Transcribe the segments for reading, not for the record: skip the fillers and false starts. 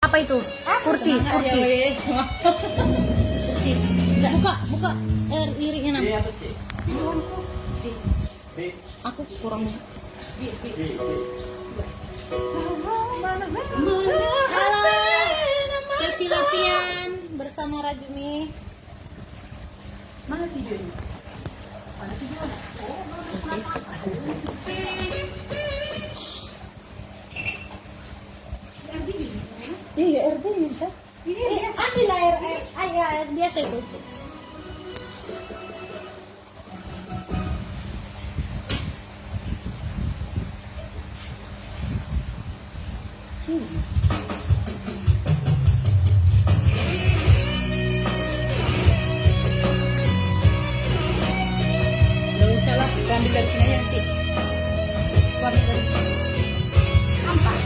Apa itu? Kursi. Kursi. Buka liriknya nam. Aku kurang. Halo, sesi latihan bersama Rajumi. Mana videonya? Ada video? Iya, RD minta. Ambil air biasa itu. Nggak usah lah, ambil dari sini aja nanti. Ambil dari sini. Ampas.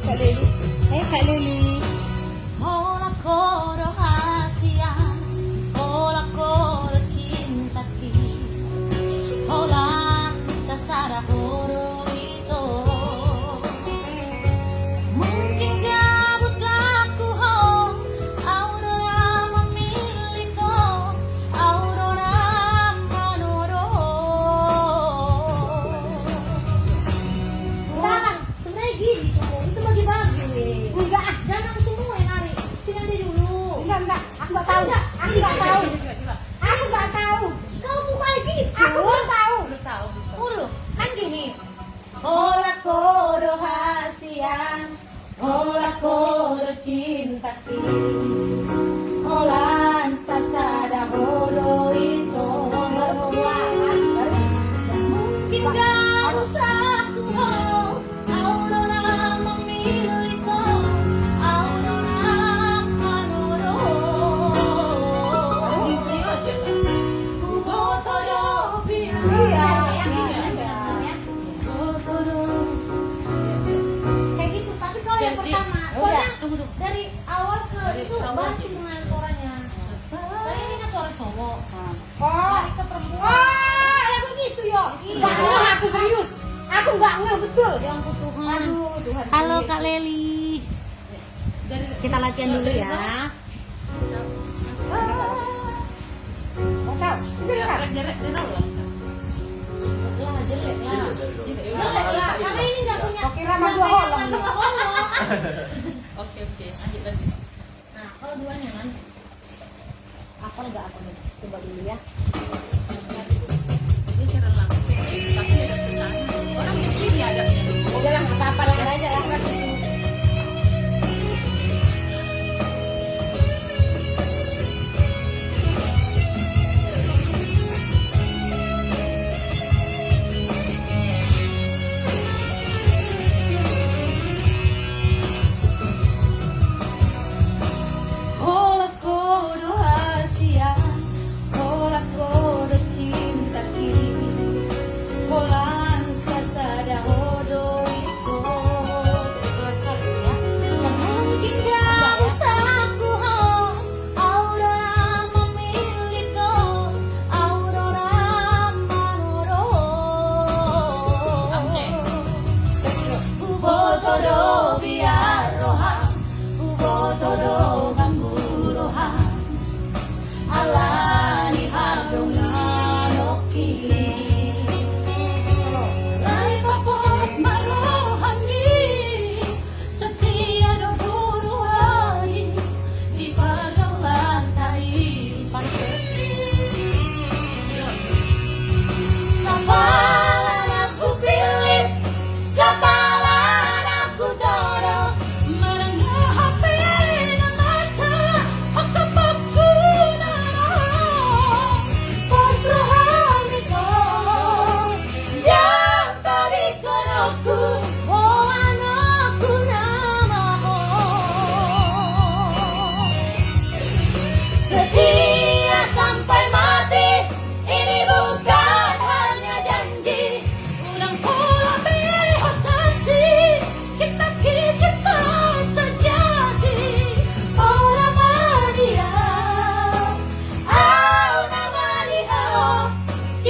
Kak Leli. Kak Leli. Hola ko rahasia, hola ko cinta ki, hola sasara horo itu. Mungkin kamu aku ho, aurora memiliku, aurora manoro. Jangan, sebenarnya gini cowok, itu bagi-bagi. Enggak, jangan semua yang narik. Sini aja dulu. Enggak, aku nggak tahu. Aku nggak tahu. Aku nggak tahu. Kau buka gitu. Aku belum tahu. Belum tahu. Dulu, kan gini. Hola koro hasian, hola koro cinta ki, hola sasada horo itu. Mungkin kau saku ho, aurora memiliku, aurora manoro. Botoro biar. Iya. Kayak gitu, tapi kalau yang Jadi, pertama, udah, soalnya tunggu. dari awal ke itu Dari bantu awal. dengan suaranya. Saya ini kan suara cowok, Oh. lari ke perempuan. Oh, ada begitu yo. Nggak ngeh aku serius. Aku nggak ngeh betul. Yang ampun Tuhan. Aduh, Tuhan. Halo Kak Leli. Kita latihan dulu ya. Nggak tahu. Dengar. Jarak lah. Lah jelek lah. Jelek lah, karena ini nggak punya. Kok kira sama dua holong nih? Dua holong. Oke, lanjut lagi. Nah, kalau duanya kan. Apa enggak apa nih? Coba dulu ya. Ini cara langsung. Tapi ada pesannya. Orang yang pilih adabnya dulu. Udah lah, nggak apa-apa lah aja lah. Hola koro hasia, hola koro cinta ki, hola sasada hodo itu.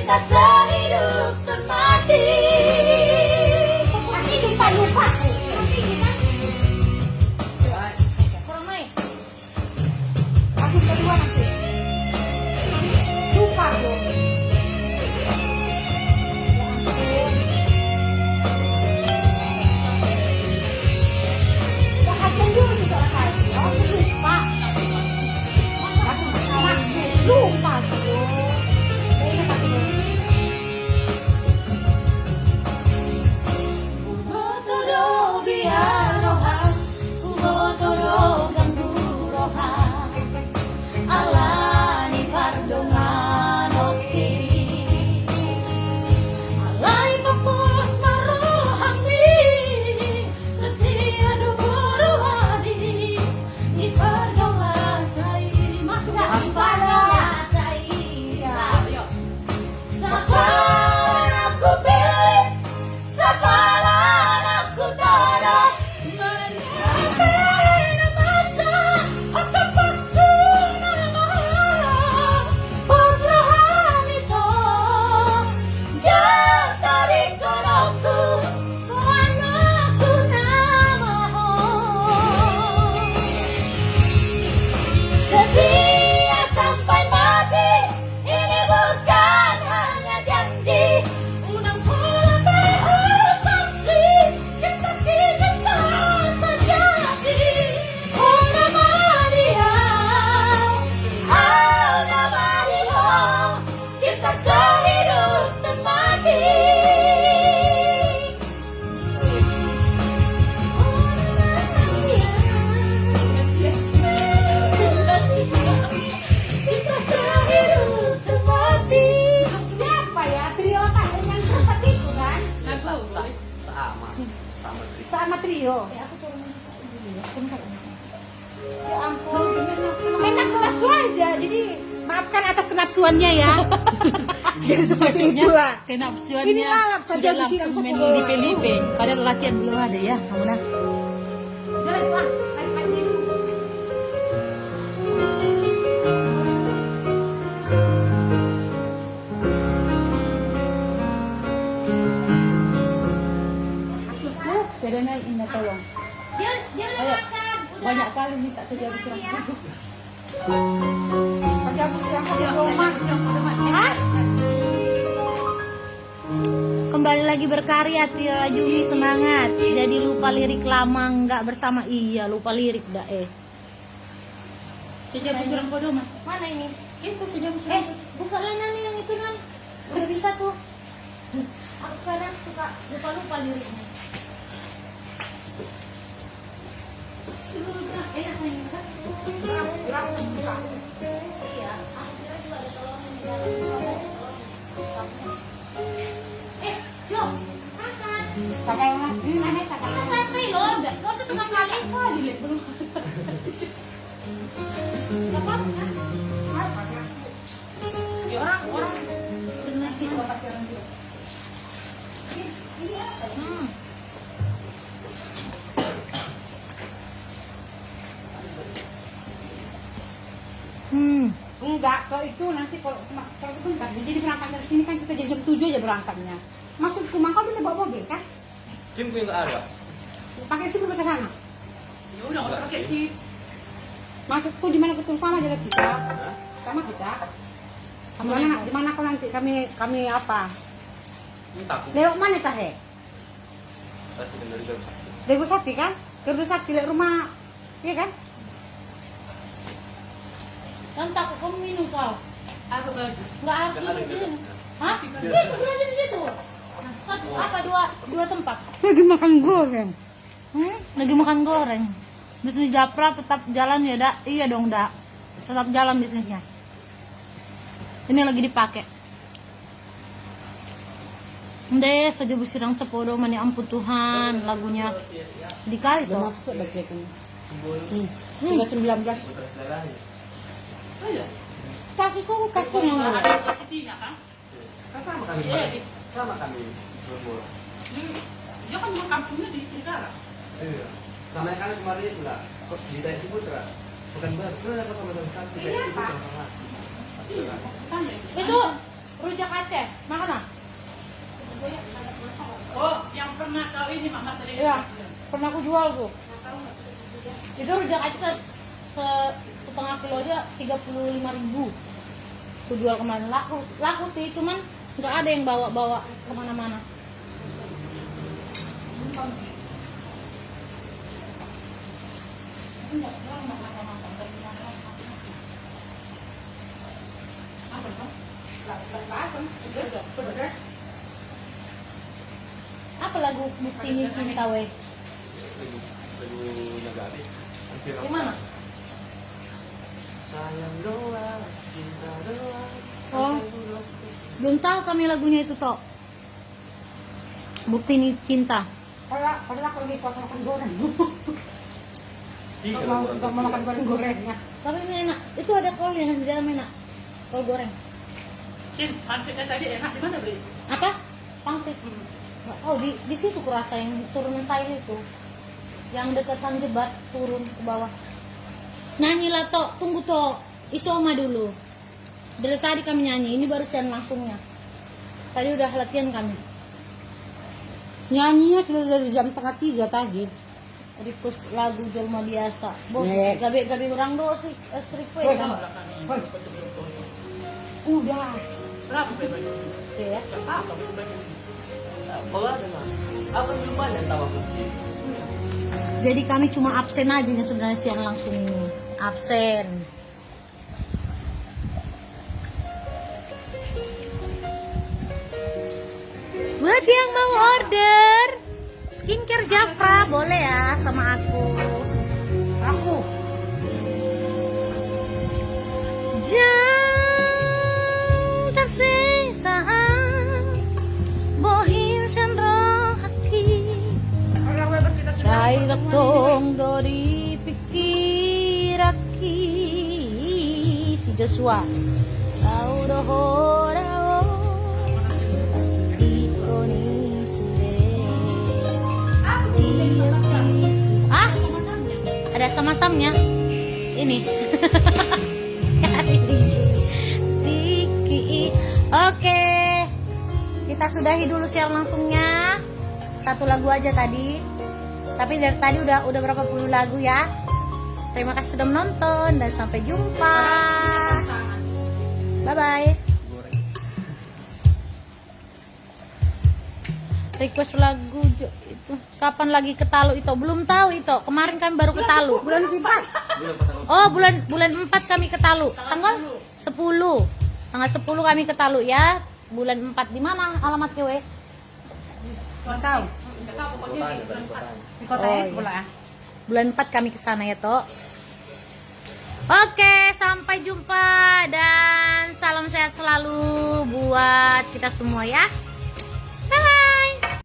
cinta sehidup semati. Pasti lupa lupa. Kurang naik. Aku kedua nanti. Lupa bro. Bahagia dulu seorang kali. Aku lupa. Lupa bro. Ini apa bro? Todo biar rohan, todo ganggu rohan. Alani pardongan oke. Alai pepus maruhani, setia duburuhani. Di pardongan saya masuk di pardongan saya. Saparan aku pilih, saparan aku tanam. Menyampai masa, aku paksa nama. Pasrahan itu, yang tadi konoku, anakku nama. Setia sampai mati, ini bukan hanya janji. Unang pulang berhutangsi, kita kita sejati. Oh nama dia, cinta sehidup semati. Cinta sehidup semati. Siapa ya? Trio tak yang sempat itu kan? Sama trio. Ya ampun, main nafsu-nafsu aja. Jadi maafkan atas kenapsuannya ya. Jadi seperti itulah. Kenapsuannya Ini lalap saja sudah disiram langsung sepuluh. main di Felipe. Padahal latihan belum ada ya, kamu nah. Jalan Pak, tarik dulu. Sudah naik Indah tolong. Dia udah Ayo. makan. Banyak kali minta kerja besar. Pajabut yang di rumah. Hah? Kembali lagi berkarya Tio Rajumi, semangat. Jadi lupa lirik lama nggak bersama. Iya, lupa lirik dah Kerja besar kodo mas. Mana ini? Itu kerja besar. Buka lah Nani yang itu Nan. Udah bisa tuh. Aku kadang suka lupa liriknya. Sudah enak sayang kan? Iya, aku kira juga ada tolongan di dalam. Yo, makan. Pakai ini namanya pakai. Kita santai loh, nggak usah teman kali. Dilihat belum. Nggak apa-apa. Ya orang nanti bapak jalan dulu. Enggak, kalau itu nanti kalau itu enggak. Jadi berangkat dari sini kan kita jam 7 aja berangkatnya. Masuk ke rumah kau bisa bawa mobil kan? SIM gue nggak ada. Pakai SIM ke sana. Ya udah nggak pakai sih. Masuk tuh di mana ketemu sama jalan kita. Sama kita. Di mana kau nanti kami apa? Ini takut. Lewat mana tahe? Kasih dari jam. Lewat Sakti kan? Ke Sakti lewat rumah. Iya kan? Kan takut kamu minum kau. Aku kan. Nggak aku Kan ada minum. juga. Hah? Itu berada di situ. Apa dua tempat? Lagi makan goreng. Lagi makan goreng. Bisnis Japra tetap jalan ya, Dak? Iya dong, Dak. Tetap jalan bisnisnya. Ini lagi dipakai. Ndeh, saja busirang cepodo mani ampun Tuhan, lagunya sedih kali Udah toh. masuk udah kayak gini. Tinggal 19. Kakiku yang Ada cucinya kan? Kan sama kami. Iya. Sama kami. Bermula. Dia kan mau kampungnya di Negara. Iya. Sama yang kali kemarin itu lah. Di Daya Ciputra. Bukan baru. Kenapa sama dengan satu? Daya Ciputra sama. Tanya. Itu rujak Aceh. Iya, pernah aku jual tuh. Itu rujak aja setengah kilo aja 35.000. Aku jual kemana, laku sih, cuman nggak ada yang bawa kemana-mana. Apa lagu Bukti Ini Cinta we? Lagu Nagari. Hampir Yang mana? Sayang doang, cinta doang. Oh, belum tahu kami lagunya itu toh. Bukti Ini Cinta. Padahal aku lagi pas makan goreng. Iya, Nggak mau makan goreng-gorengnya. Tapi ini enak. Itu ada kol yang di dalam enak. Kol goreng. Pancitnya tadi enak di mana beli? Apa? Pangsit. Oh, di situ kurasa yang turunan saya itu. Yang dekatan jebat turun ke bawah. Nyanyilah Tok, tunggu Tok. Isoma dulu. Dari tadi kami nyanyi, ini baru sian langsungnya. Tadi udah latihan kami. Nyanyinya sudah dari jam 2:30 tadi. Request lagu Jelma biasa. Bo, Nek. gabe orang do sih request. Udah. Berapa beli? Oke ya. Bawa ada mah. Apa belum banyak tahu aku sih. Jadi kami cuma absen aja nih sebenarnya siang langsung ini. Absen. Buat yang mau order skincare Jafra boleh ya sama aku. Aku. Jangan tersisa bohim sendro hati. Saya tong dari pikir aki si Joshua. Kau dohorao asiko ni sure. Ah, ada sama-samnya. Ini. Tiki. Oke. Kita sudahi dulu share langsungnya. Satu lagu aja tadi. Tapi dari tadi udah berapa puluh lagu ya. Terima kasih sudah menonton dan sampai jumpa. Bye bye. Request lagu itu kapan lagi ke Talu itu belum tahu itu. Kemarin kami baru ke Talu. Bulan 4. Oh, bulan 4 kami ke Talu. Tanggal 10. Tanggal 10 kami ke Talu ya. Bulan 4 di mana alamat kewe? Enggak tahu. Kotanya dari kotanya. Di kota Oh, ya, iya. bola. Bulan 4 kami ke sana ya, Tok. Oke, sampai jumpa dan salam sehat selalu buat kita semua ya.